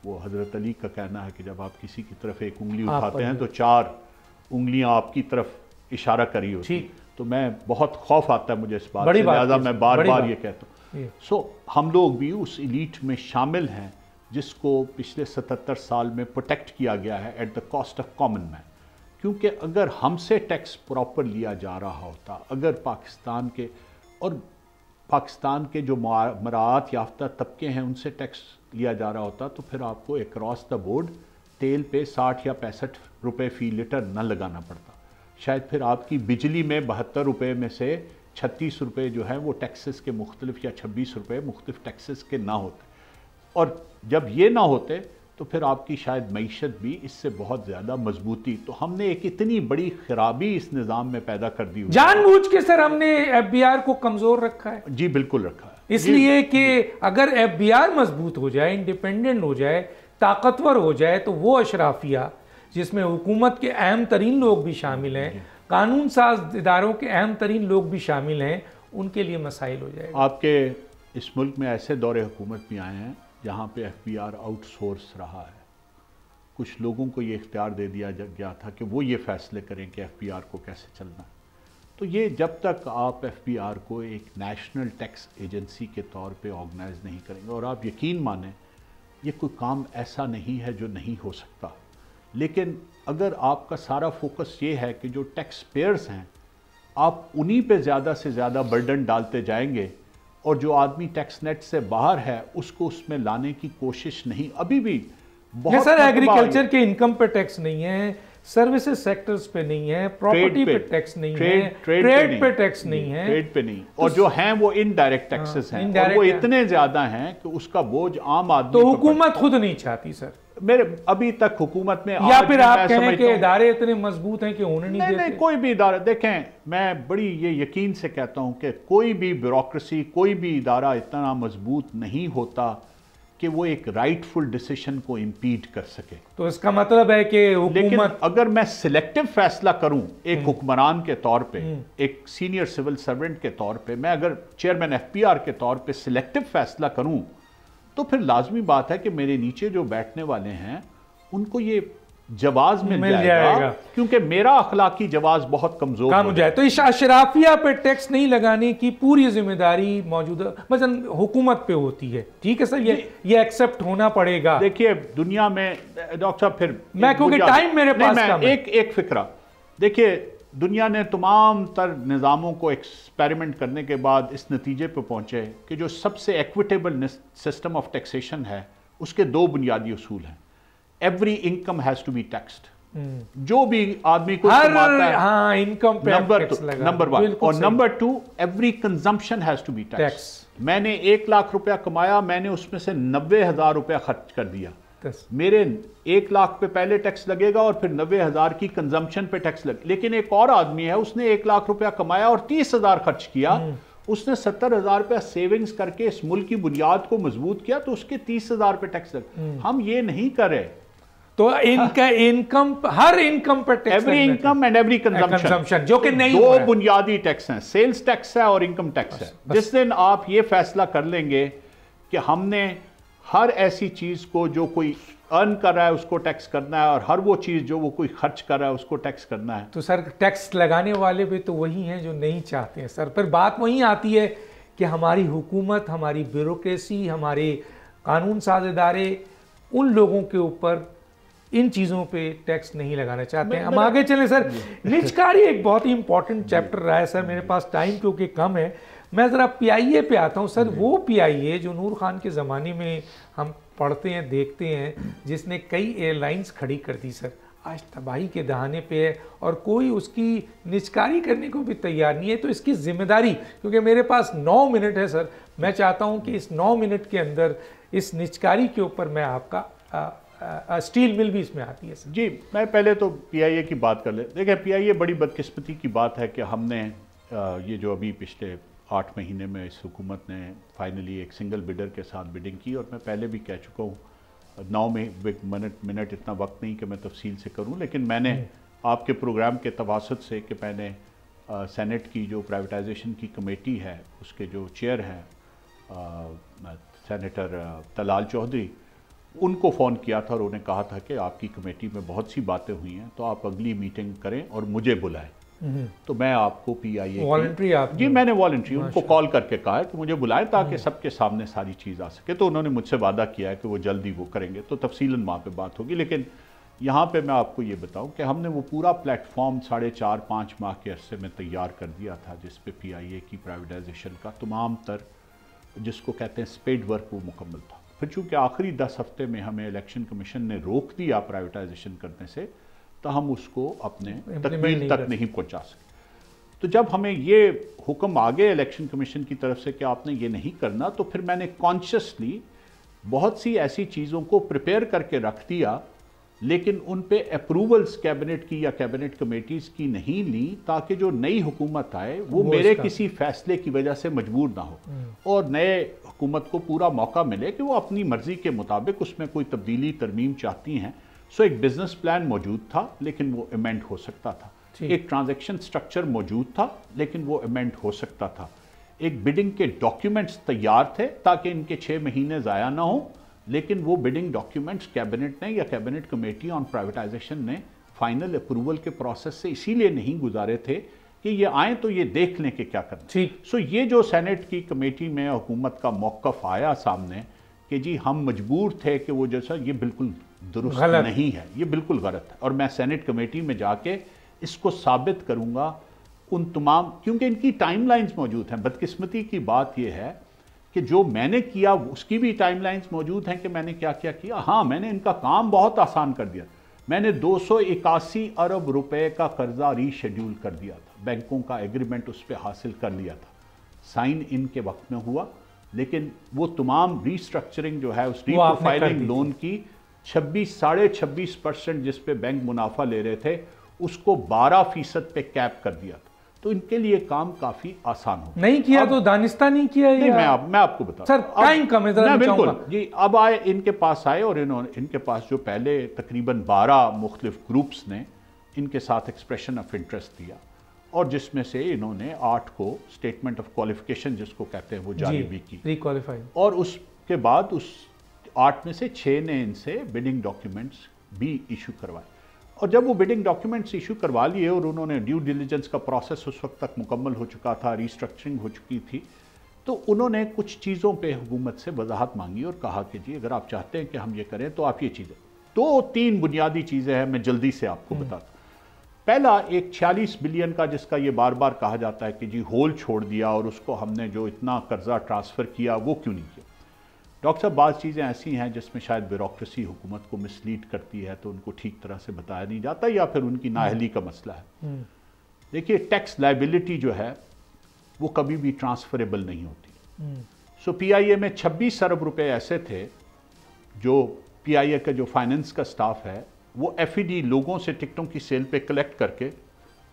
वो हज़रत अली का कहना है कि जब आप किसी की तरफ एक उंगली उठाते हैं तो 4 उंगलियां आपकी तरफ इशारा करी होती। तो मैं बहुत खौफ आता है मुझे इस बात से, लिहाजा मैं बार बार ये कहता हूँ। सो हम लोग भी उस इलीट में शामिल हैं जिसको पिछले 77 साल में प्रोटेक्ट किया गया है at the cost of common man. क्योंकि अगर हमसे टैक्स प्रॉपर लिया जा रहा होता, अगर पाकिस्तान के जो मराआत याफ्ता तबके हैं उनसे टैक्स लिया जा रहा होता, तो फिर आपको अक्रॉस द बोर्ड तेल पे 60 या 65 रुपए फ़ी लीटर न लगाना पड़ता। शायद फिर आपकी बिजली में 72 रुपये में से 36 रुपये जो है वो टैक्सेस के मुख्तलिफ, या 26 रुपये मुख्तलिफ टैक्सेस के ना होते। और जब ये ना होते तो फिर आपकी शायद मईशत भी इससे बहुत ज़्यादा मजबूती। तो हमने एक इतनी बड़ी खराबी इस निज़ाम में पैदा कर दी। जानबूझ के सर हमने FBR को कमज़ोर रखा है। जी बिल्कुल रखा है, इसलिए कि अगर FBR मजबूत हो जाए, इंडिपेंडेंट हो जाए, ताकतवर हो जाए, तो वो अशराफिया जिसमें हुकूमत के अहम तरीन लोग भी शामिल हैं, कानून साज इदारों के अहम तरीन लोग भी शामिल हैं, उनके लिए मसाइल हो जाएगा। आपके इस मुल्क में ऐसे दौरे हुकूमत भी आए हैं जहाँ पे FBR आउटसोर्स रहा है। कुछ लोगों को ये इख्तियार दे दिया गया था कि वो ये फैसले करें कि FBR को कैसे चलना है। तो ये जब तक आप FBR को एक नेशनल टैक्स एजेंसी के तौर पे ऑर्गेनाइज नहीं करेंगे, और आप यकीन मानें ये कोई काम ऐसा नहीं है जो नहीं हो सकता, लेकिन अगर आपका सारा फोकस ये है कि जो टैक्स पेयर्स हैं आप उन्हीं पे ज़्यादा से ज़्यादा बर्डन डालते जाएंगे और जो आदमी टैक्स नेट से बाहर है उसको उसमें लाने की कोशिश नहीं, अभी भी बहुत सर एग्रीकल्चर के इनकम पे टैक्स नहीं है, सर्विसेज सेक्टर्स पे नहीं है, प्रॉपर्टी पे टैक्स नहीं है, ट्रेड पे टैक्स नहीं है, ट्रेड पे नहीं, और जो हैं वो इनडायरेक्ट टैक्सेस हैं, और वो इतने ज्यादा हैं कि उसका बोझ आम आदमी तो हुकूमत खुद नहीं चाहती सर, मेरे अभी तक हुकूमत में, या फिर आप कहें कि इदारे इतने मजबूत हैं कि होने नहीं देते? नहीं, कोई भी इदारा, देखें मैं बड़ी ये यकीन से कहता हूं कि कोई भी ब्यूरोक्रेसी, कोई भी इदारा इतना मजबूत नहीं होता कि वो एक राइटफुल डिसीजन को इम्पीड कर सके। तो इसका मतलब है कि लेकिन हुकूमत, अगर मैं सिलेक्टिव फैसला करूं एक हुक्मरान के तौर पे, एक सीनियर सिविल सर्वेंट के तौर पे, मैं अगर चेयरमैन एफपीआर के तौर पे सिलेक्टिव फैसला करूं, तो फिर लाजमी बात है कि मेरे नीचे जो बैठने वाले हैं उनको ये जवाज मिल जाएगा, क्योंकि मेरा अखलाकी जवाज बहुत कमजोर हो जाए। तो इस अशराफिया पे टैक्स नहीं लगाने की पूरी जिम्मेदारी मौजूदा मसलन हुकूमत पे होती है, ठीक है सर, ये एक्सेप्ट होना पड़ेगा। देखिए दुनिया में डॉक्टर साहब, फिर मैं क्योंकि टाइम मेरे पास कम है, एक फिक्रा, देखिए दुनिया ने तमाम तर निज़ामों को एक्सपेरिमेंट करने के बाद इस नतीजे पे पहुंचे कि जो सबसे इक्विटेबल सिस्टम ऑफ टैक्सेशन है उसके दो बुनियादी उसूल हैं। Every income has to be taxed, जो भी आदमी को कमाता है, हाँ, इनकम पे नंबर वन, और number two every consumption has to be tax. मैंने 1 लाख रुपया कमाया, मैंने उसमें से 90,000 रुपया खर्च कर दिया, मेरे 1 लाख पे पहले टैक्स लगेगा और फिर 90,000 की कंजम्पशन पे टैक्स लगे। लेकिन एक और आदमी है, उसने 1 लाख रुपया कमाया और 30,000 खर्च किया, उसने 70,000 रुपया सेविंग्स करके इस मुल्क की बुनियाद को मजबूत किया, तो उसके 30,000 पे टैक्स लगे। हम ये नहीं कर रहे। तो इनका इनकम, हर इनकम पर tax, every income and every consumption, जो कि नहीं, दो बुनियादी टैक्स हैं, सेल्स टैक्स है और इनकम टैक्स है। जिस दिन आप ये फैसला कर लेंगे कि हमने हर ऐसी चीज को जो कोई अर्न कर रहा है उसको टैक्स करना है, और हर वो चीज जो वो कोई खर्च कर रहा है उसको टैक्स करना है, तो सर टैक्स लगाने वाले भी तो वही हैं जो नहीं चाहते हैं सर। फिर बात वही आती है कि हमारी हुकूमत, हमारी ब्यूरोक्रेसी, हमारे कानून साज इदारे उन लोगों के ऊपर इन चीज़ों पे टैक्स नहीं लगाना चाहते हैं। हम आगे चलें सर। निजकारी एक बहुत ही इंपॉर्टेंट चैप्टर रहा है सर, मेरे पास टाइम क्योंकि कम है। मैं ज़रा PIA पे आता हूँ सर। वो PIA जो नूर खान के ज़माने में हम पढ़ते हैं, देखते हैं, जिसने कई एयरलाइंस खड़ी कर दी सर, आज तबाही के दहाने पे है और कोई उसकी निजकारी करने को भी तैयार नहीं है। तो इसकी जिम्मेदारी, क्योंकि मेरे पास 9 मिनट है सर, मैं चाहता हूँ कि इस 9 मिनट के अंदर इस निजकारी के ऊपर मैं आपका स्टील मिल भी इसमें आती है सर। जी, मैं पहले तो PIA की बात कर ले। देखिए PIA बड़ी बदकिस्मती की बात है कि हमने ये जो अभी पिछले 8 महीने में इस हुकूमत ने फाइनली एक सिंगल बिडर के साथ बिडिंग की, और मैं पहले भी कह चुका हूँ, 9 मिनट इतना वक्त नहीं कि मैं तफसील से करूँ, लेकिन मैंने आपके प्रोग्राम के तवासुत से कि मैंने सेनेट की जो प्राइवेटाइजेशन की कमेटी है उसके जो चेयर हैं सेनेटर तलाल चौधरी, उनको फ़ोन किया था और उन्हें कहा था कि आपकी कमेटी में बहुत सी बातें हुई हैं, तो आप अगली मीटिंग करें और मुझे बुलाएं। तो मैं आपको PIA वॉलंटरी, आप जी, मैंने वॉलंटरी उनको कॉल करके कहा है कि मुझे बुलाएं ताकि सबके सामने सारी चीज़ आ सके। तो उन्होंने मुझसे वादा किया है कि वो जल्दी वो करेंगे, तो तफसीलन वहाँ पे बात होगी। लेकिन यहाँ पे मैं आपको ये बताऊँ कि हमने वो पूरा प्लेटफॉर्म 4.5-5 माह के अरसे में तैयार कर दिया था, जिस पे PIA की प्राइवेटाइजेशन का तमाम तर, जिसको कहते हैं स्पेड वर्क, वो मुकम्मल था। फिर चूँकि आखिरी 10 हफ्ते में हमें इलेक्शन कमीशन ने रोक दिया प्राइवेटाइजेशन करने से, तो हम उसको अपने तकमील तक नहीं पहुंचा सके। तो जब हमें ये हुक्म आ गए इलेक्शन कमीशन की तरफ से कि आपने ये नहीं करना, तो फिर मैंने कॉन्शियसली बहुत सी ऐसी चीज़ों को प्रिपेयर करके रख दिया, लेकिन उन पे अप्रूवल्स कैबिनेट की या कैबिनेट कमेटीज़ की नहीं ली, ताकि जो नई हुकूमत आए वो मेरे किसी फैसले की वजह से मजबूर ना हो, और नए हुकूमत को पूरा मौका मिले कि वो अपनी मर्जी के मुताबिक उसमें कोई तब्दीली तरमीम चाहती हैं। सो एक बिजनेस प्लान मौजूद था, लेकिन वो अमेंड हो सकता था। एक ट्रांजैक्शन स्ट्रक्चर मौजूद था, लेकिन वो अमेंड हो सकता था। एक बिडिंग के डॉक्यूमेंट्स तैयार थे ताकि इनके 6 महीने ज़ाया ना हो, लेकिन वो बिडिंग डॉक्यूमेंट्स कैबिनेट ने या कैबिनेट कमेटी ऑन प्राइवेटाइजेशन ने फाइनल अप्रूवल के प्रोसेस से इसीलिए नहीं गुजारे थे कि ये आए तो ये देख लें कि क्या करना। सो ये जो सेनेट की कमेटी में हुकूमत का मौक़िफ़ आया सामने कि जी हम मजबूर थे कि वो जैसा, ये बिल्कुल दुरुस्त नहीं है, ये बिल्कुल गलत है। और मैं सेनेट कमेटी में जाके इसको साबित करूंगा उन तमाम, क्योंकि इनकी टाइमलाइंस मौजूद हैं। बदकिस्मती की बात यह है कि जो मैंने किया उसकी भी टाइमलाइंस मौजूद हैं कि मैंने क्या क्या किया। हाँ, मैंने इनका काम बहुत आसान कर दिया, मैंने 281 अरब रुपए का कर्जा रीशेड्यूल कर दिया था, बैंकों का एग्रीमेंट उस पर हासिल कर लिया था, साइन इनके वक्त में हुआ, लेकिन वो तमाम रीस्ट्रक्चरिंग जो है उस रीप्रोफाइलिंग लोन की 26.5% जिस पे बैंक मुनाफा ले रहे थे उसको 12% पे कैप कर दिया था। तो इनके लिए काम काफी आसान हो। नहीं किया तो दानिस्ता नहीं किया। नहीं, मैं आपको बता सर, टाइम कम है, मैं बिल्कुल जी अब आए इनके पास आए और इनके पास जो पहले तकरीबन 12 मुख्तलिफ ग्रुप्स ने इनके साथ एक्सप्रेशन ऑफ इंटरेस्ट दिया और जिसमें से इन्होंने 8 को स्टेटमेंट ऑफ क्वालिफिकेशन जिसको कहते हैं वो जारी भी की, रिक्वालिफाइड, और उसके बाद उस 8 में से 6 ने इनसे बिडिंग डॉक्यूमेंट्स भी इशू करवाए। और जब वो बिडिंग डॉक्यूमेंट्स इशू करवा लिए और उन्होंने ड्यू डिलिजेंस का प्रोसेस उस वक्त तक मुकम्मल हो चुका था, रीस्ट्रक्चरिंग हो चुकी थी, तो उन्होंने कुछ चीज़ों पे हुकूमत से वजाहत मांगी और कहा कि जी अगर आप चाहते हैं कि हम ये करें तो आप ये चीज़ें 2-3 बुनियादी चीज़ें हैं, मैं जल्दी से आपको बताता हूँ। पहला, एक 46 बिलियन का जिसका ये बार बार कहा जाता है कि जी होल छोड़ दिया और उसको हमने जो इतना कर्जा ट्रांसफ़र किया वो क्यों नहीं किया। डॉक्टर साहब, बाज़ चीज़ें ऐसी हैं जिसमें शायद ब्यूरोक्रेसी हुकूमत को मिसलीड करती है तो उनको ठीक तरह से बताया नहीं जाता या फिर उनकी नाअहली का मसला है। देखिए, टैक्स लायबिलिटी जो है वो कभी भी ट्रांसफरेबल नहीं होती। सो पीआईए में 26 अरब रुपए ऐसे थे जो पीआईए का जो फाइनेंस का स्टाफ है वो एफईडी लोगों से टिकटों की सेल पे कलेक्ट करके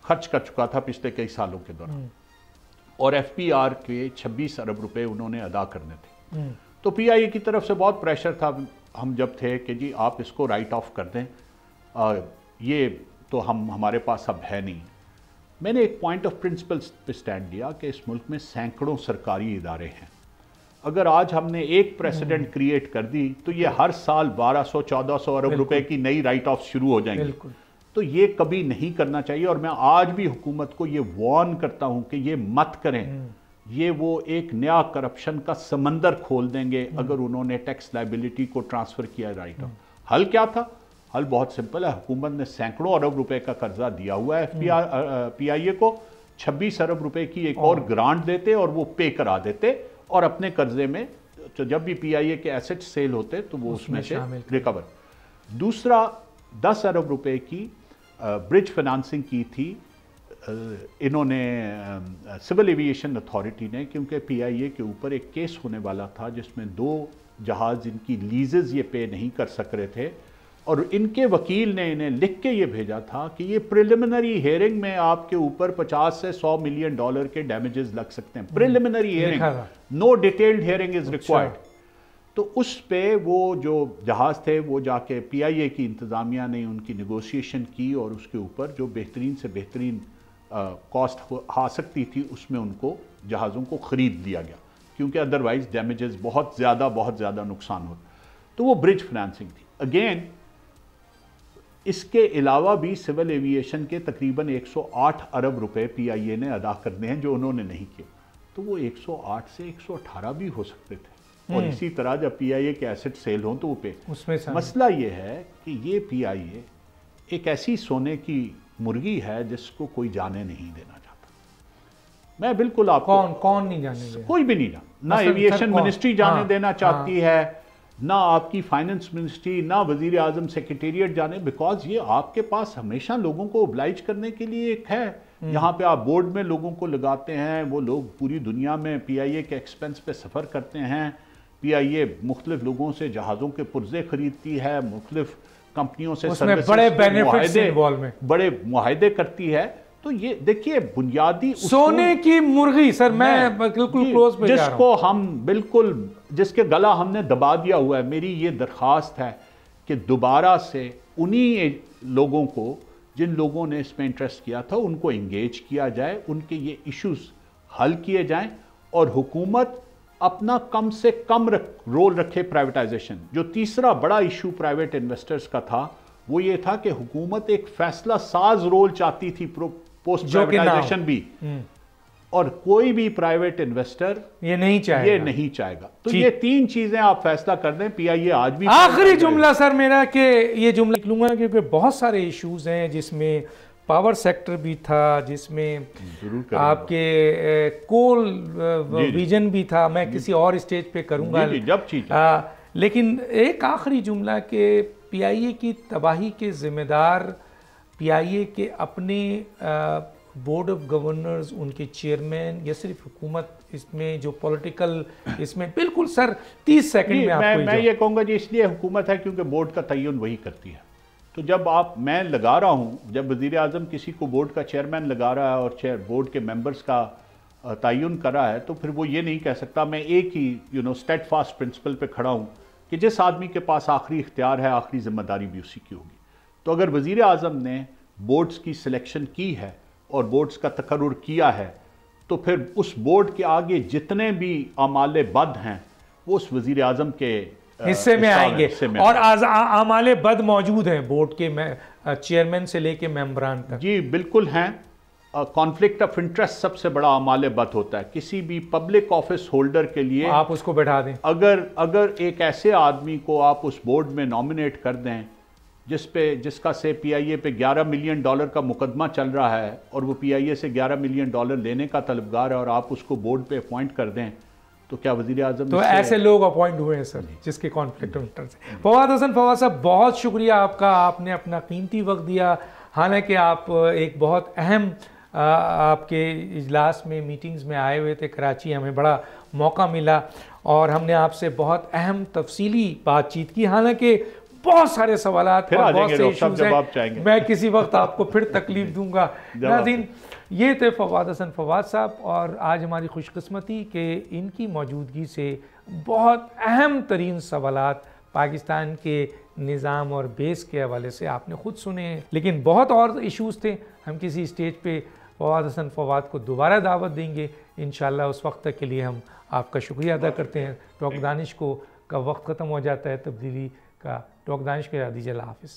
खर्च कर चुका था पिछले कई सालों के दौरान, और एफपीआर के 26 अरब रुपए उन्होंने अदा करने थे। तो पीआईए की तरफ से बहुत प्रेशर था, हम जब थे कि जी आप इसको राइट ऑफ कर दें, ये तो हमारे पास अब है नहीं। मैंने एक पॉइंट ऑफ प्रिंसिपल पे स्टैंड लिया कि इस मुल्क में सैकड़ों सरकारी इदारे हैं, अगर आज हमने एक प्रेसिडेंट क्रिएट कर दी तो ये हर साल 1200-1400 अरब रुपए की नई राइट ऑफ शुरू हो जाएंगे। तो ये कभी नहीं करना चाहिए और मैं आज भी हुकूमत को ये वार्न करता हूं कि ये मत करें। ये वो एक नया करप्शन का समंदर खोल देंगे अगर उन्होंने टैक्स लायबिलिटी को ट्रांसफर किया राइट ऑफ। हल क्या था? हल बहुत सिंपल है, हुकूमत ने सैकड़ों अरब रुपए का कर्जा दिया हुआ है पीआईए को, 26 अरब रुपए की एक और ग्रांट देते और वो पे करा देते और अपने कर्जे में तो जब भी पीआईए के एसेट सेल होते तो वो उसमें से रिकवर। दूसरा, 10 अरब रुपए की ब्रिज फाइनेंसिंग की थी इन्होंने सिविल एविएशन अथॉरिटी ने, क्योंकि पीआईए के ऊपर एक केस होने वाला था जिसमें 2 जहाज़ जिनकी लीजेस ये पे नहीं कर सक रहे थे और इनके वकील ने इन्हें लिख के ये भेजा था कि ये प्रिलिमिनरी हियरिंग में आपके ऊपर 50 से 100 मिलियन डॉलर के डैमेजेस लग सकते हैं। Preliminary hearing, know detailed hearing is required. तो उस पे वो जो जहाज़ थे वो जाके पीआईए की इंतज़ामिया ने उनकी नेगोशिएशन की और उसके ऊपर जो बेहतरीन से बेहतरीन कॉस्ट आ सकती थी उसमें उनको जहाज़ों को ख़रीद लिया गया, क्योंकि अदरवाइज डैमेजेस बहुत ज़्यादा नुकसान होता। तो वो ब्रिज फाइनेंसिंग थी। अगेन, इसके अलावा भी सिविल एविएशन के तकरीबन 108 अरब रुपए पीआईए ने अदा करने हैं जो उन्होंने नहीं किए, तो वो 108 से 118 भी हो सकते थे। और इसी तरह जब पीआईए के एसेट सेल हों तो वो पे उसमें मसला ये है कि ये पीआईए एक ऐसी सोने की मुर्गी है जिसको कोई जाने नहीं देना चाहता। मैं बिल्कुल आपको कौन नहीं जाने देना, कोई भी नहीं जाना, ना एविएशन मिनिस्ट्री जाने देना चाहती है, ना आपकी फाइनेंस मिनिस्ट्री, ना वजीर आजम सेक्रेटेरिएट जाने, बिकॉज ये आपके पास हमेशा लोगों को ओब्लाइज करने के लिए एक है। यहाँ पे आप बोर्ड में लोगों को लगाते हैं, वो लोग पूरी दुनिया में पीआईए के एक्सपेंस पे सफ़र करते हैं। पीआईए मुख्तलिफ लोगों से जहाज़ों के पुर्जे खरीदती है, मुख्तलिफ कंपनियों से बड़े मुआहदे करती है। तो ये देखिए बुनियादी सोने की मुर्गी, सर मैं बिल्कुल क्लोज पे जिसको हम बिल्कुल जिसके गला हमने दबा दिया हुआ है। मेरी ये दरख्वास्त है कि दोबारा से उन्हीं लोगों को जिन लोगों ने इसमें इंटरेस्ट किया था उनको इंगेज किया जाए, उनके ये इश्यूज हल किए जाएं और हुकूमत अपना कम से कम रोल रखे प्राइवेटाइजेशन। जो तीसरा बड़ा इशू प्राइवेट इन्वेस्टर्स का था वो ये था कि हुकूमत एक फैसला साज रोल चाहती थी पोस्ट प्राइवेटाइजेशन भी, और कोई भी प्राइवेट इन्वेस्टर ये नहीं चाहेगा। तो ये 3 चीजें आप फैसला कर दें। पीआईए आज भी आखिरी जुमला सर मेरा कि ये जुमला लिख लूंगा क्योंकि बहुत सारे इश्यूज हैं जिसमें पावर सेक्टर भी था, जिसमें आपके कोल विजन भी था, मैं किसी और स्टेज पे करूंगा जब चीज लेकिन एक आखिरी जुमला के पीआईए की तबाही के ज़िम्मेदार पीआईए के अपने बोर्ड ऑफ गवर्नर्स, उनके चेयरमैन, या सिर्फ हुकूमत इसमें जो पॉलिटिकल इसमें? बिल्कुल सर 30 सेकंड में आपको मैं ये कहूँगा जी, इसलिए हुकूमत है क्योंकि बोर्ड का तयन वही करती है। तो जब मैं लगा रहा हूँ, जब वज़ीर आज़म किसी को बोर्ड का चेयरमैन लगा रहा है और बोर्ड के मेंबर्स का तयन कर रहा है, तो फिर वो ये नहीं कह सकता मैं एक ही स्टेडफास्ट प्रिंसिपल पे खड़ा हूँ कि जिस आदमी के पास आखिरी इख्तियार है, आखिरी जिम्मेदारी भी उसी की होगी। तो अगर वज़ीर आज़म ने बोर्ड्स की सिलेक्शन की है और बोर्ड्स का तकर्रुर किया है, तो फिर उस बोर्ड के आगे जितने भी आमाले बद हैं वो उस वज़ीर आज़म के हिस्से में आएंगे। और आमाले बद मौजूद हैं बोर्ड के चेयरमैन से लेके मेंबरान तक। जी बिल्कुल हैं। कॉन्फ्लिक्ट ऑफ इंटरेस्ट सबसे बड़ा आमाले बद होता है किसी भी पब्लिक ऑफिस होल्डर के लिए। आप उसको बैठा दें, अगर एक ऐसे आदमी को आप उस बोर्ड में नॉमिनेट कर दें जिसका से पीआईए पे $11 मिलियन का मुकदमा चल रहा है और वो पीआईए से $11 मिलियन लेने का तलबगार है, और आप उसको बोर्ड पे अपॉइंट कर दें, तो क्या वज़ीर आज़म? तो ऐसे लोग अपॉइंट हुए हैं सर जिसके कॉन्फ्लिक्ट ऑफ इंटरेस्ट है। फवाद हसन, फवाद साहब बहुत शुक्रिया आपका, आपने अपना कीमती वक्त दिया। हालांकि आप एक बहुत अहम आपके इजलास में, मीटिंग्स में आए हुए थे कराची, हमें बड़ा मौका मिला और हमने आपसे बहुत अहम तफसीली बातचीत की। हालांकि बहुत सारे सवालात और बहुत से इश्यूज हैं, मैं किसी वक्त आपको फिर तकलीफ दूंगा। नाज़रीन, ये थे फवाद हसन फवाद साहब, और आज हमारी खुशकिस्मती कि इनकी मौजूदगी से बहुत अहम तरीन सवालात पाकिस्तान के निज़ाम और बेस के हवाले से आपने खुद सुने हैं, लेकिन बहुत और इश्यूज़ थे। हम किसी स्टेज पे फवाद हसन फवाद को दोबारा दावत देंगे इंशाल्लाह। उस वक्त तक के लिए हम आपका शुक्रिया अदा करते हैं। टॉक दानिश को का वक्त ख़त्म हो जाता है, तब्दीली का। टॉक दानिश के याद दीजिए, अल्लाह हाफ़िज़।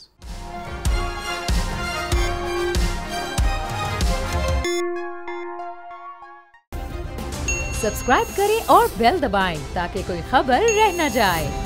सब्सक्राइब करें और बेल दबाएं ताकि कोई खबर रह न जाए।